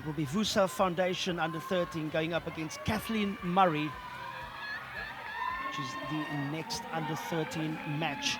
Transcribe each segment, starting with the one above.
will be Vusa Foundation under 13 going up against Kathleen Murray, which is the next under 13 match.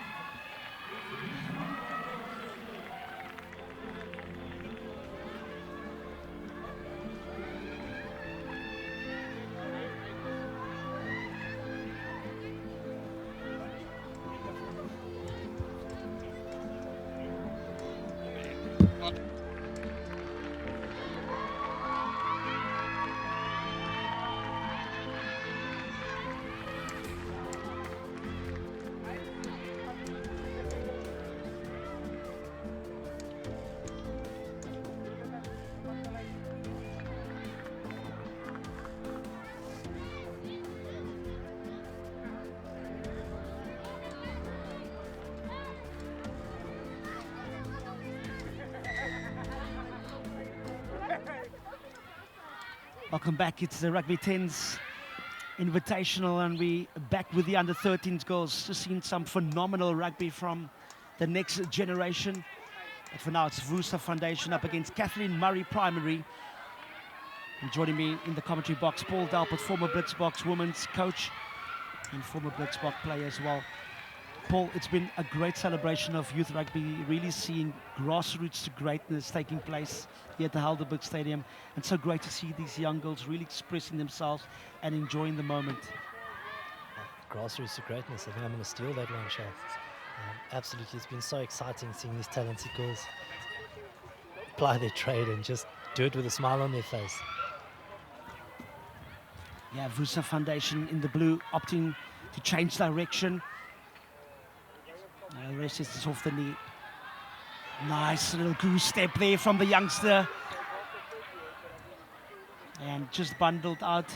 Welcome back. It's the Rugby 10s Invitational, and we back with the under 13s girls. Just seen some phenomenal rugby from the next generation. But for now, it's Vusa Foundation up against Kathleen Murray Primary. And joining me in the commentary box, Paul Delpert, former Blitzboks women's coach and former Blitzboks player as well. Paul, it's been a great celebration of youth rugby, really seeing grassroots to greatness taking place here at the Helderberg Stadium. And so great to see these young girls really expressing themselves and enjoying the moment. Grassroots to greatness, I think I'm going to steal that one, Shah. Absolutely, it's been so exciting seeing these talented girls apply their trade and just do it with a smile on their face. Yeah, Vusa Foundation in the blue, opting to change direction. The rest is off the knee. Nice little goose step there from the youngster. And just bundled out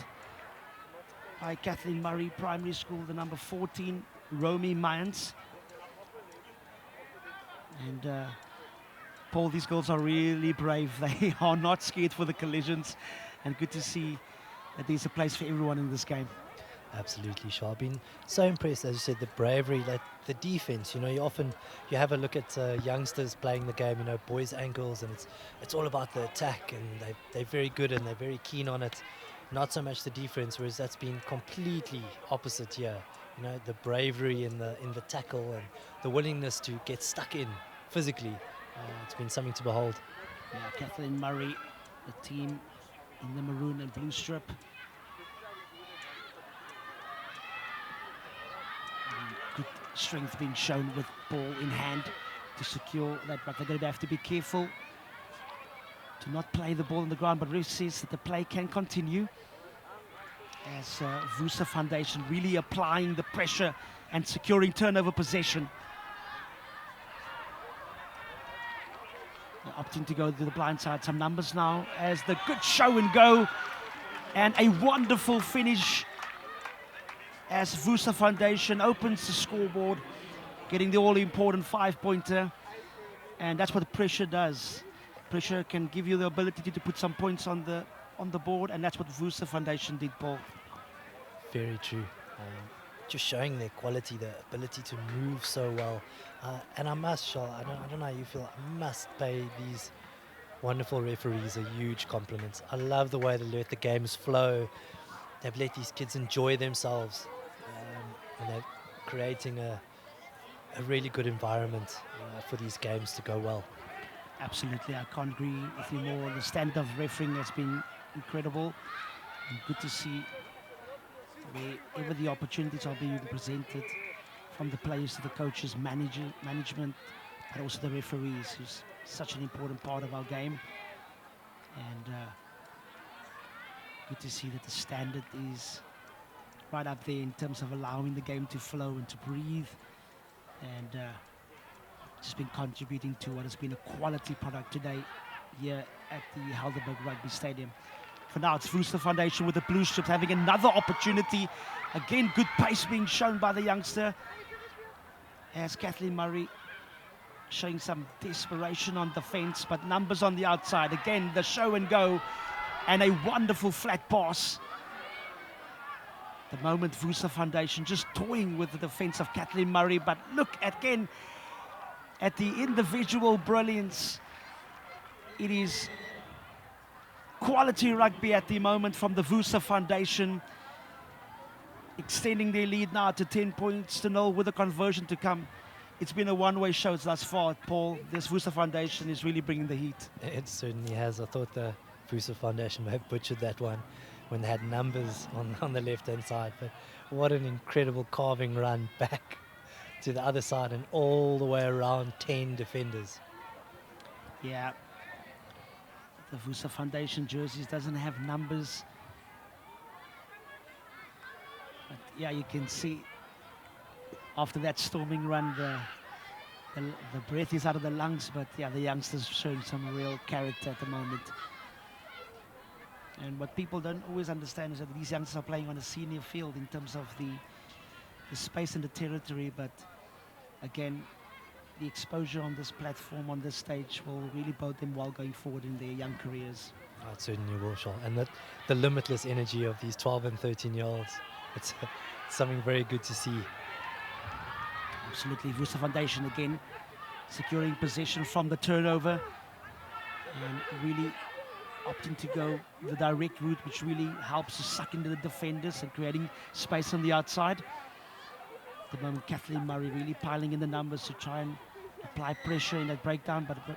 by Kathleen Murray Primary School, the number 14, Romy Mayans. And Paul, these girls are really brave. They are not scared for the collisions. And good to see that there's a place for everyone in this game. Absolutely, Shah. I've been so impressed, as you said, the bravery, that the defense. You know, you have a look at youngsters playing the game, you know, boys' ankles, and it's all about the attack, and they're very good and they're very keen on it. Not so much the defense, whereas that's been completely opposite here. You know, the bravery in the tackle and the willingness to get stuck in physically. It's been something to behold. Yeah, Kathleen Murray, the team in the maroon and blue strip. Good strength being shown with ball in hand to secure that, but they're going to have to be careful to not play the ball on the ground. But Ref says that the play can continue as Vusa Foundation really applying the pressure and securing turnover possession. They're opting to go to the blind side. Some numbers now as the good show and go, and a wonderful finish as Vusa Foundation opens the scoreboard, getting the all-important 5-pointer. And that's what the pressure does. Pressure can give you the ability to put some points on the board, and that's what Vusa Foundation did, Paul. Very true. Just showing their quality, the ability to move so well. And I must, Shah, I don't know how you feel, I must pay these wonderful referees a huge compliment. I love the way they let the games flow. They've let these kids enjoy themselves. And they're creating a really good environment for these games to go well. Absolutely, I can't agree with you more. The standard of refereeing has been incredible, and good to see wherever the opportunities are being presented, from the players to the coaches, management, but also the referees, who's such an important part of our game. And good to see that the standard is right up there in terms of allowing the game to flow and to breathe, and just been contributing to what has been a quality product today here at the Helderberg Rugby Stadium. For now, it's Vusa Foundation with the blue strips having another opportunity. Again, good pace being shown by the youngster, as Kathleen Murray showing some desperation on defense, but numbers on the outside. Again, the show and go, and a wonderful flat pass. The moment Vusa Foundation just toying with the defense of Kathleen Murray, but look again at the individual brilliance. It is quality rugby at the moment from the Vusa Foundation, extending their lead now to 10 points to 0 with a conversion to come. It's been a one-way show thus far, Paul. This Vusa Foundation is really bringing the heat. It certainly has. I thought the Vusa Foundation may have butchered that one when they had numbers on the left-hand side. But what an incredible carving run back to the other side and all the way around 10 defenders. Yeah. The Vusa Foundation jerseys doesn't have numbers. But yeah, you can see after that storming run, the breath is out of the lungs. But yeah, the youngsters showing some real character at the moment. And what people don't always understand is that these youngsters are playing on a senior field in terms of the space and the territory. But again, the exposure on this platform, on this stage, will really bode them well going forward in their young careers. Oh, it certainly will, Sean. And the limitless energy of these 12 and 13-year-olds, it's something very good to see. Absolutely. Vusa Foundation again securing possession from the turnover and really opting to go the direct route, which really helps to suck into the defenders and creating space on the outside. At the moment, Kathleen Murray really piling in the numbers to try and apply pressure in that breakdown, but it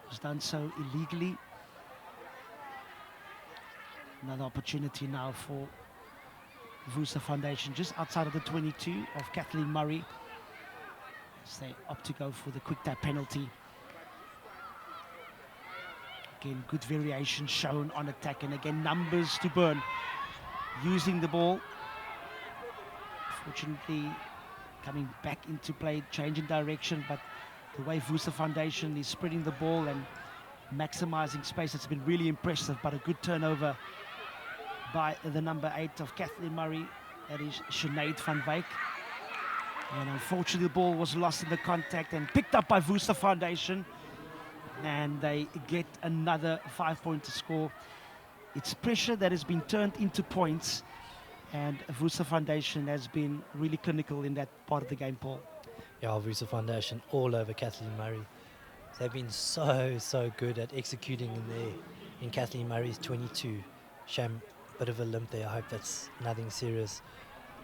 was done so illegally. Another opportunity now for Vusa Foundation just outside of the 22 of Kathleen Murray as they opt to go for the quick tap penalty. Again, good variation shown on attack, and again, numbers to burn. Using the ball. Fortunately, coming back into play, changing direction, but the way Vusa Foundation is spreading the ball and maximizing space, it's been really impressive. But a good turnover by the number 8 of Kathleen Murray, that is Sinead van Wyk. And unfortunately, the ball was lost in the contact and picked up by Vusa Foundation. And they get another 5-point to score. It's pressure that has been turned into points. And Vusa Foundation has been really clinical in that part of the game, Paul. Yeah, Vusa Foundation all over Kathleen Murray. They've been so good at executing in Kathleen Murray's 22. Shame, bit of a limp there. I hope that's nothing serious.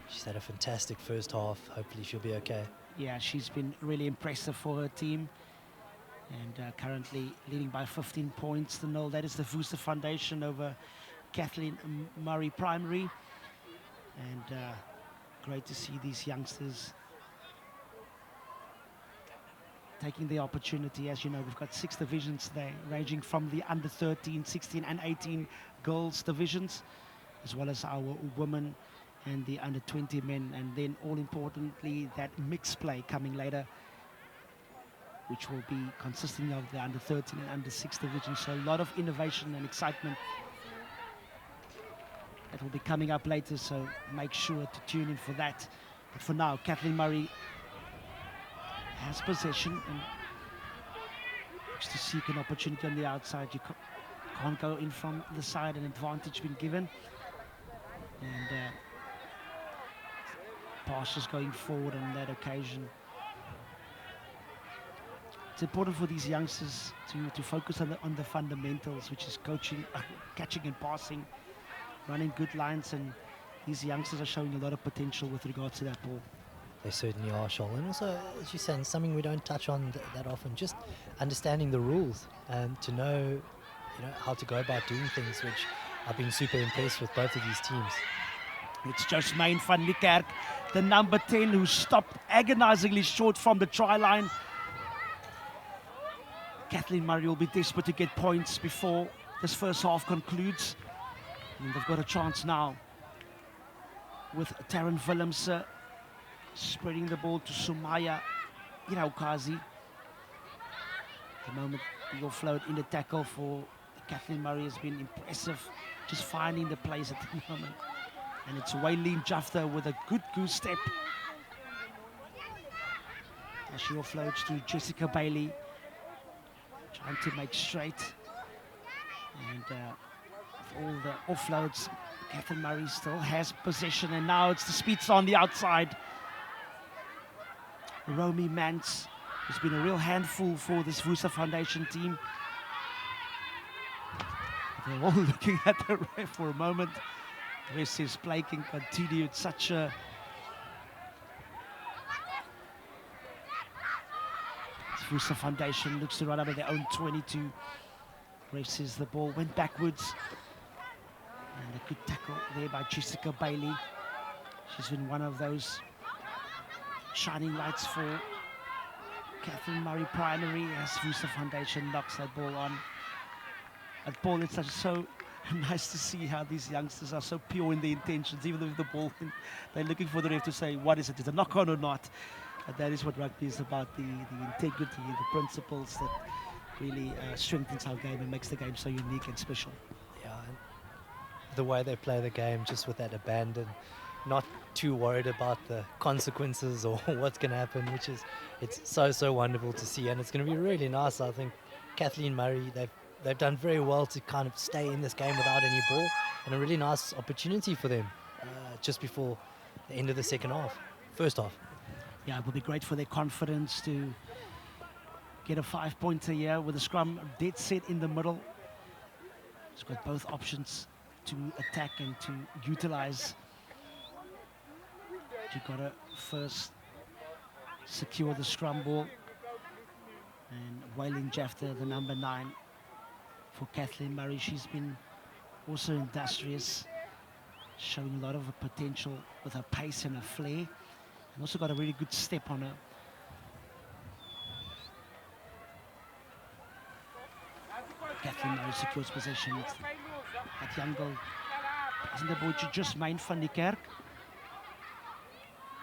She's had a fantastic first half. Hopefully she'll be okay. Yeah, she's been really impressive for her team. And currently leading by 15 points to 0. That is the Vusa Foundation over Kathleen Murray Primary. And great to see these youngsters taking the opportunity. As you know, we've got 6 divisions there, ranging from the under 13, 16 and 18 girls divisions, as well as our women and the under 20 men. And then all importantly, that mixed play coming later, which will be consisting of the under 13 and under 6 divisions. So a lot of innovation and excitement that will be coming up later, so make sure to tune in for that. But for now, Kathleen Murray has possession and looks to seek an opportunity on the outside. You can't go in from the side, an advantage been given. And pass is going forward on that occasion. It's important for these youngsters to focus on the fundamentals, which is coaching, catching and passing, running good lines, and these youngsters are showing a lot of potential with regards to that ball. They certainly are, Shoal. And also, as you're saying, something we don't touch on that often, just understanding the rules and to know, how to go about doing things, which I've been super impressed with both of these teams. It's Jasmine van Niekerk, the number 10, who stopped agonizingly short from the try line. Kathleen Murray will be desperate to get points before this first half concludes. And they've got a chance now with Taryn Willems spreading the ball to Sumaya Iraukazi. At the moment, the float in the tackle for Kathleen Murray has been impressive, just finding the place at the moment. And it's Waylene Jafta with a good goose step as she offloads to Jessica Bailey, trying to make straight. And all the offloads, Kathleen Murray still has possession, and now it's the speedster on the outside. Romy Mance has been a real handful for this Vusa Foundation team. They're all looking at the ref for a moment. The ref says play can continue. It's such a Vusa Foundation looks to run out of their own 22. Ref says the ball went backwards. And a good tackle there by Jessica Bailey. She's been one of those shining lights for Kathleen Murray Primary as Vusa Foundation knocks that ball on. That ball, it's so nice to see how these youngsters are so pure in their intentions, even with the ball. They're looking for the ref to say, what is it? Is it a knock on or not? And that is what rugby is about, the integrity, the principles that really strengthens our game and makes the game so unique and special. Yeah, and the way they play the game, just with that abandon, not too worried about the consequences or what's going to happen, which is, it's so wonderful to see. And it's going to be really nice. I think Kathleen Murray, they've done very well to kind of stay in this game without any ball, and a really nice opportunity for them just before the end of the first half. Yeah, it will be great for their confidence to get a 5-pointer here with the scrum dead set in the middle. It's got both options to attack and to utilize. You've got to first secure the scrum ball. And Waylin Jafter, the number 9 for Kathleen Murray. She's been also industrious, showing a lot of potential with her pace and her flair. And also got a really good step on her. Kathleen Murray secures possession. That young girl, isn't the boy just main van die Kerk?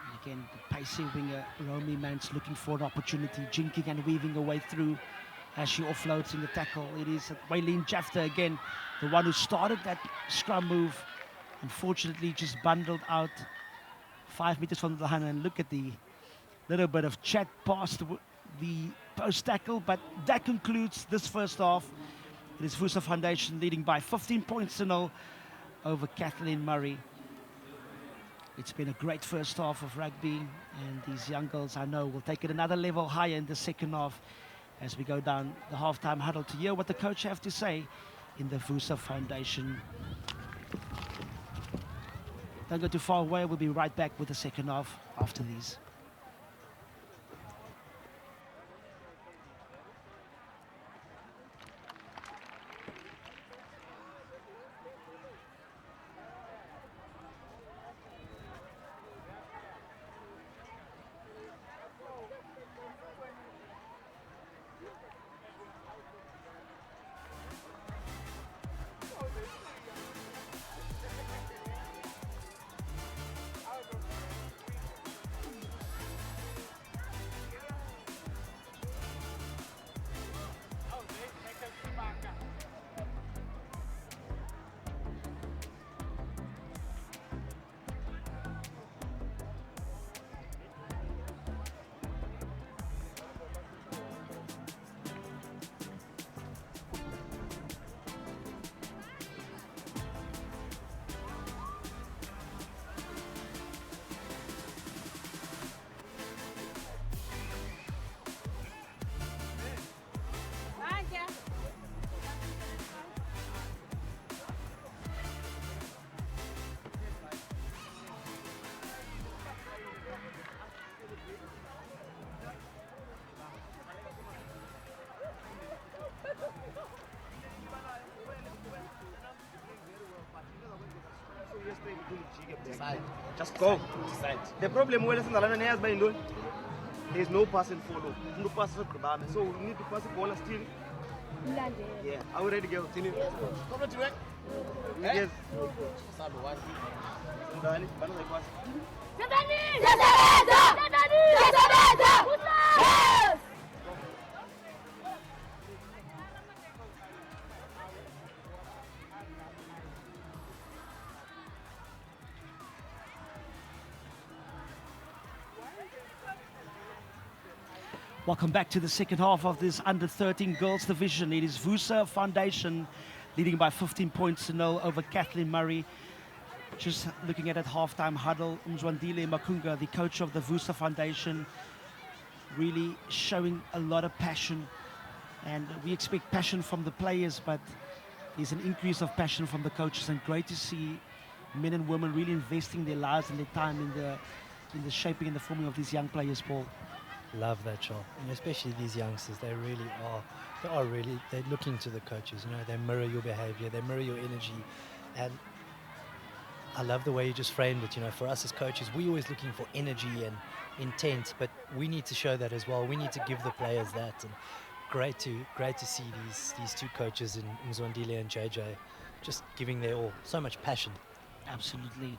And again, the pacey winger, Romy Mans, looking for an opportunity, jinking and weaving her way through as she offloads in the tackle. It is Waylin Jafter again, the one who started that scrum move. Unfortunately, just bundled out 5 meters from the line, and look at the little bit of chat past the post tackle. But that concludes this first half. It is Vusa Foundation leading by 15 points to 0 over Kathleen Murray. It's been a great first half of rugby, and these young girls, I know, will take it another level higher in the second half as we go down the halftime huddle to hear what the coach have to say in the Vusa Foundation. Don't go too far away. We'll be right back with the second half after these. Just go. Decide. The problem with there's no pass and follow. No pass for Kobame. So we need to pass the ball still. Yeah, I already get it. Yes. Welcome back to the second half of this under-13 girls division. It is Vusa Foundation leading by 15 points to 0 over Kathleen Murray. Just looking at that halftime huddle, Mzwandile Makunga, the coach of the Vusa Foundation, really showing a lot of passion. And we expect passion from the players, but there's an increase of passion from the coaches, and great to see men and women really investing their lives and their time in the shaping and the forming of these young players, Paul. Love that, Charles. And especially these youngsters, they really are. They're looking to the coaches. You know, they mirror your behavior, they mirror your energy. And I love the way you just framed it. You know, for us as coaches, we're always looking for energy and intent, but we need to show that as well. We need to give the players that. And great to see these two coaches in Mzwandile and JJ just giving their all. So much passion. Absolutely.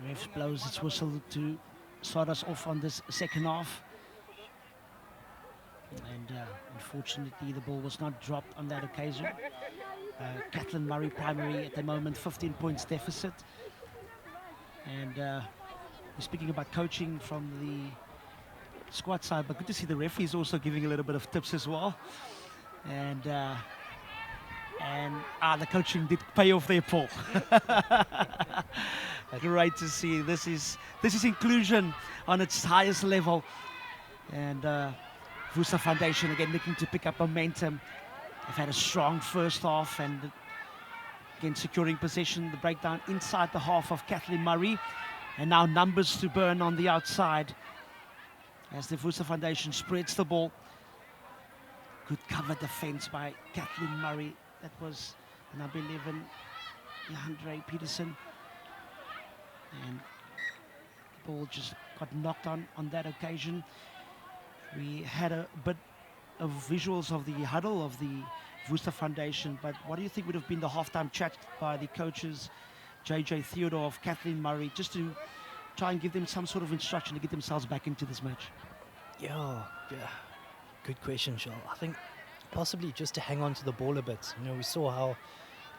Ref blows its whistle to start us off on this second half. And unfortunately, the ball was not dropped on that occasion. Kathleen Murray primary at the moment, 15 points deficit. And we're speaking about coaching from the squad side, but good to see the referees also giving a little bit of tips as well. And the coaching did pay off there, Paul. Great to see. This is inclusion on its highest level. And Vusa Foundation again looking to pick up momentum. They've had a strong first half and again securing possession. The breakdown inside the half of Kathleen Murray. And now numbers to burn on the outside as the Vusa Foundation spreads the ball. Good cover defense by Kathleen Murray. That was number 11, Andre Peterson. And the ball just got knocked on that occasion. We had a bit of visuals of the huddle of the Vusa Foundation, but what do you think would have been the halftime chat by the coaches, JJ Theodore of Kathleen Murray, just to try and give them some sort of instruction to get themselves back into this match? Yeah. Good question, Charles. I think possibly just to hang on to the ball a bit. You know, we saw how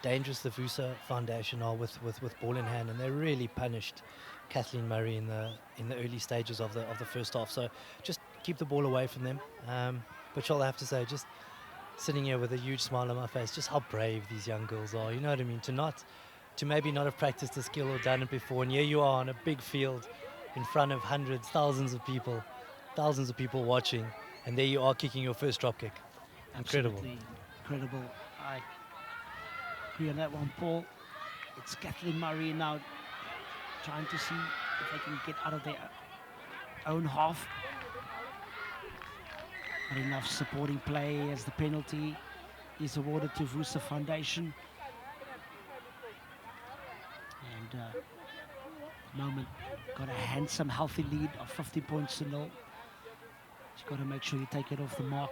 dangerous the Vusa Foundation are with ball in hand, and they really punished Kathleen Murray in the early stages of the first half. So just keep the ball away from them. But all I have to say, just sitting here with a huge smile on my face, just how brave these young girls are. You know what I mean? To maybe not have practiced the skill or done it before, and here you are on a big field in front of hundreds, thousands of people watching, and there you are kicking your first drop kick. Incredible. Absolutely incredible. I agree on that one, Paul. It's Kathleen Murray now trying to see if they can get out of their own half. Not enough supporting play as the penalty is awarded to Vusa Foundation. And moment got a handsome, healthy lead of 50 points to 0. Just got to make sure you take it off the mark.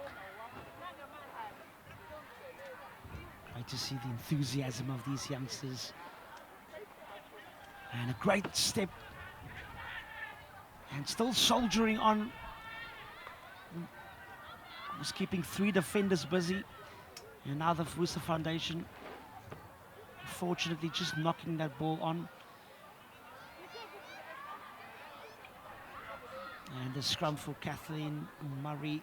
Great to see the enthusiasm of these youngsters. And a great step. And still soldiering on. Was keeping 3 defenders busy. And now the Vusa Foundation, unfortunately, just knocking that ball on. And the scrum for Kathleen Murray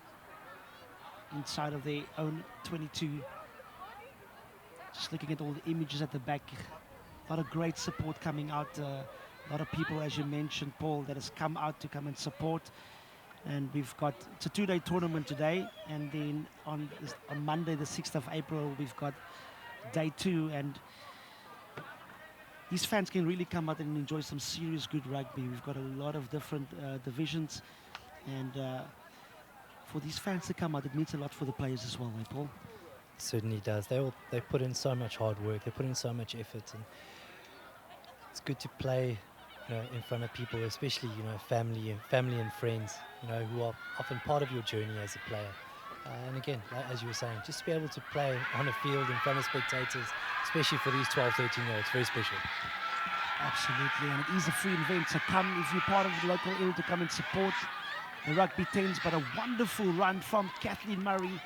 inside of their own 22. Just looking at all the images at the back. A lot of great support coming out. A lot of people, as you mentioned, Paul, that has come out to come and support. And we've got, it's a 2-day tournament today, and then on Monday the 6th of April we've got day 2, and these fans can really come out and enjoy some serious good rugby. We've got a lot of different divisions, and for these fans to come out, it means a lot for the players as well, right, Paul? It certainly does. They put in so much hard work, they put in so much effort, and it's good to play, you know, in front of people, especially, you know, family and friends, you know, who are often part of your journey as a player. And again, like, as you were saying, just to be able to play on a field in front of spectators, especially for these 12, 13-year-olds, very special. Absolutely, and it is a free event, so come if you're part of the local area to come and support the Rugby 10s. But a wonderful run from Kathleen Murray.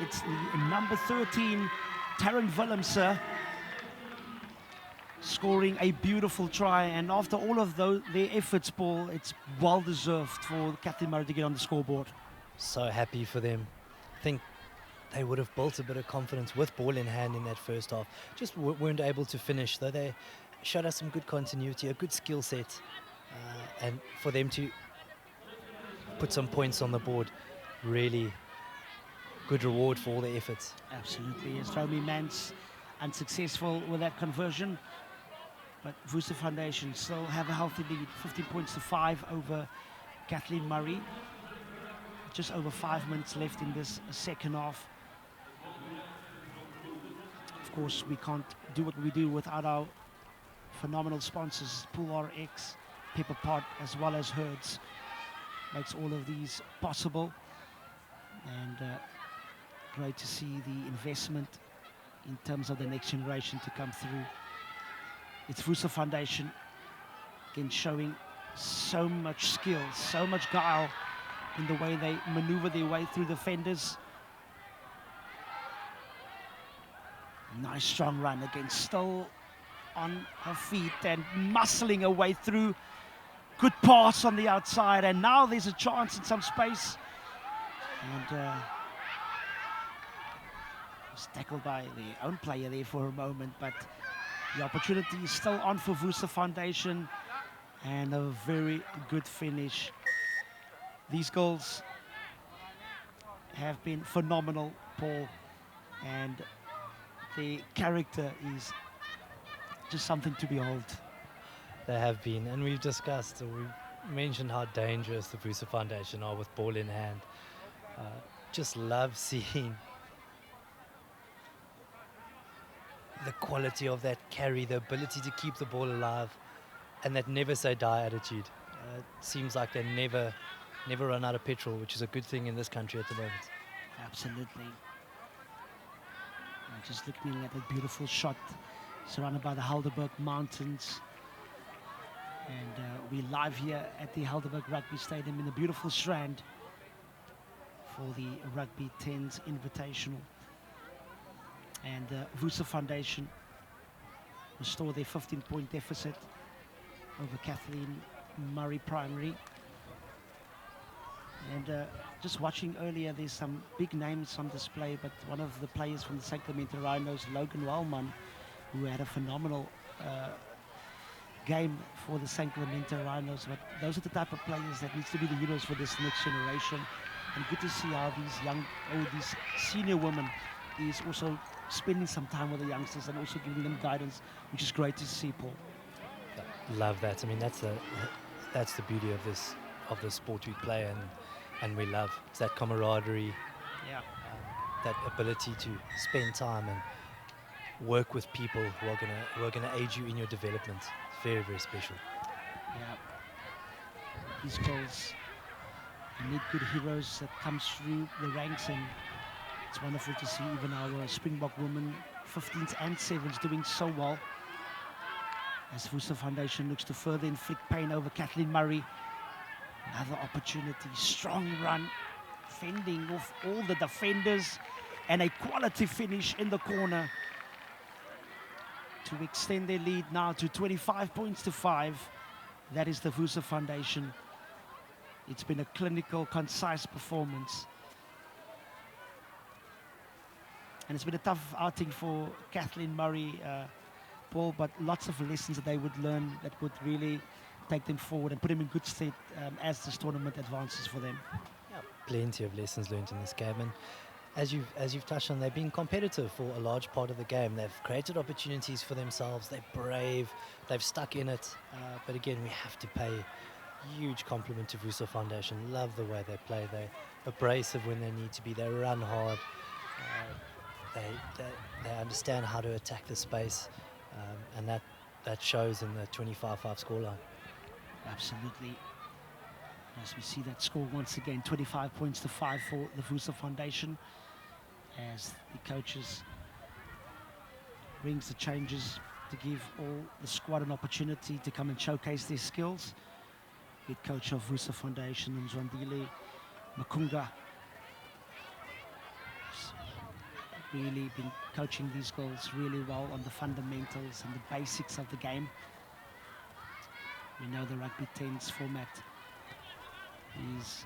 It's the number 13, Taryn Willemse, scoring a beautiful try, and after all of their efforts, Paul, it's well deserved for Kathleen Murray to get on the scoreboard. So happy for them. I think they would have built a bit of confidence with ball in hand in that first half. Just weren't able to finish, though they showed us some good continuity, a good skill set, and for them to put some points on the board, really good reward for all the efforts. Absolutely. As Romy Mance unsuccessful with that conversion. But Vusa Foundation still have a healthy lead, 15 points to 5 over Kathleen Murray. Just over 5 minutes left in this second half. Of course, we can't do what we do without our phenomenal sponsors, Pool RX, Pepper Pot, as well as Herds. Makes all of these possible. And great to see the investment in terms of the next generation to come through. It's Vusa Foundation, again showing so much skill, so much guile in the way they maneuver their way through the fenders. Nice strong run again, still on her feet and muscling her way through. Good pass on the outside, and now there's a chance in some space. And was tackled by their own player there for a moment, but the opportunity is still on for Vusa Foundation, and a very good finish. These goals have been phenomenal, Paul, and the character is just something to behold. They have been, and we've discussed, or we've mentioned how dangerous the Vusa Foundation are with ball in hand. Just love seeing the quality of that carry, the ability to keep the ball alive, and that never say die attitude. It seems like they never run out of petrol, which is a good thing in this country at the moment. Absolutely. Just looking at that beautiful shot, surrounded by the Helderberg Mountains. And we're live here at the Helderberg Rugby Stadium in the beautiful Strand for the Rugby 10s Invitational. And Vusa Foundation restore their 15-point deficit over Kathleen Murray Primary. And just watching earlier, there's some big names on display, but one of the players from the St. Clemente Rhinos, Logan Wellman, who had a phenomenal game for the St. Clemente Rhinos. But those are the type of players that needs to be the heroes for this next generation. And good to see how these senior women is also spending some time with the youngsters and also giving them guidance, which is great to see, Paul. Love that. I mean, that's the beauty of the sport we play and we love. It's that camaraderie, that ability to spend time and work with people who are gonna aid you in your development. It's very, very special. Yeah. These goals, you need good heroes that comes through the ranks, and it's wonderful to see even our Springbok women, 15s and 7s, doing so well. As Vusa Foundation looks to further inflict pain over Kathleen Murray. Another opportunity, strong run, fending off all the defenders, and a quality finish in the corner to extend their lead now to 25 points to 5. That is the Vusa Foundation. It's been a clinical, concise performance. And it's been a tough outing for Kathleen Murray, Paul, but lots of lessons that they would learn that would really take them forward and put them in good state as this tournament advances for them. Yeah, plenty of lessons learned in this game, and as you've touched on, they've been competitive for a large part of the game. They've created opportunities for themselves. They're brave. They've stuck in it. But again, we have to pay huge compliment to Vusa Foundation. Love the way they play. They're abrasive when they need to be. They run hard. They understand how to attack the space, and that shows in the 25-5 scoreline. Absolutely. As we see that score once again, 25 points to 5 for the Vusa Foundation, as the coaches brings the changes to give all the squad an opportunity to come and showcase their skills. Head coach of Vusa Foundation, Mzwandile Makunga, really been coaching these girls really well on the fundamentals and the basics of the game. We know the Rugby 10s format is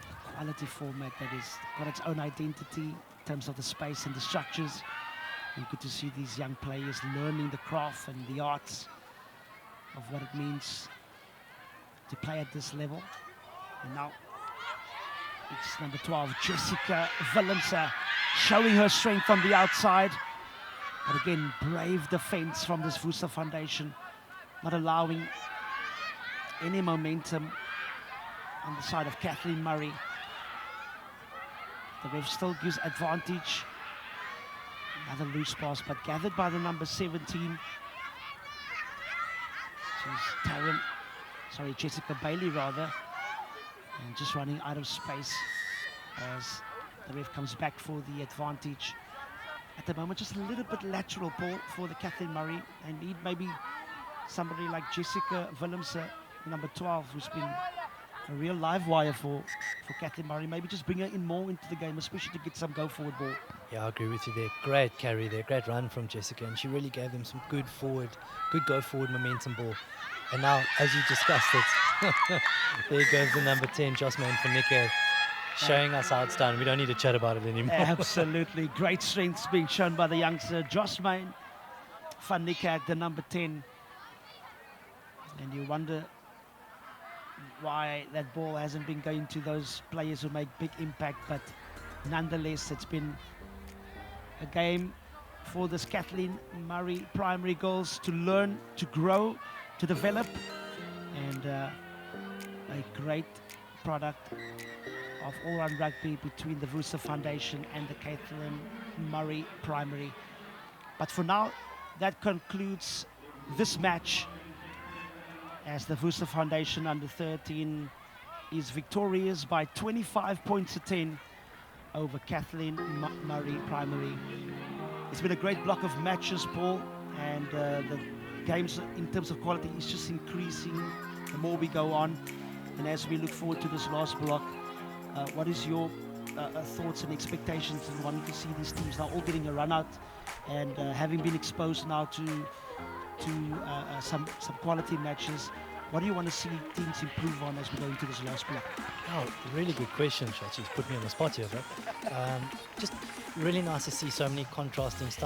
a quality format that has got its own identity in terms of the space and the structures. And good to see these young players learning the craft and the arts of what it means to play at this level. And now It's number 12, Jessica Willemse, showing her strength on the outside. But again, brave defense from this Vusa foundation, not allowing any momentum on the side of Kathleen Murray. The ref still gives advantage. Another loose pass, but gathered by the number 17. Jessica Bailey rather. And just running out of space as the ref comes back for the advantage. At the moment, just a little bit lateral ball for the Kathleen Murray. And need maybe somebody like Jessica Willemse, number 12, who's been a real live wire for Kathleen Murray. Maybe just bring her in more into the game, especially to get some go-forward ball. Yeah, I agree with you there. Great carry there, great run from Jessica, and she really gave them some good go-forward momentum ball. And now, as you discussed it, there goes the number 10, Josmaine Fanike, showing us how it's done. We don't need to chat about it anymore. Absolutely. Great strengths being shown by the youngster, Josmaine Fanike, the number 10. And you wonder why that ball hasn't been going to those players who make big impact, but nonetheless, it's been a game for this Kathleen Murray primary girls to learn, to grow, to develop, and a great product of all-round rugby between the Vusa Foundation and the Kathleen Murray primary. But for now, that concludes this match, as the Vusa Foundation under 13 is victorious by 25 points to 10 over Kathleen Murray primary. It's been a great block of matches, Paul, and the games in terms of quality is just increasing the more we go on. And as we look forward to this last block, what is your thoughts and expectations and wanting to see these teams now all getting a run out and having been exposed now to some quality matches? What do you want to see teams improve on as we go into this last block? Oh, really good question, Shachi's put me on the spot here, but just really nice to see so many contrasting styles.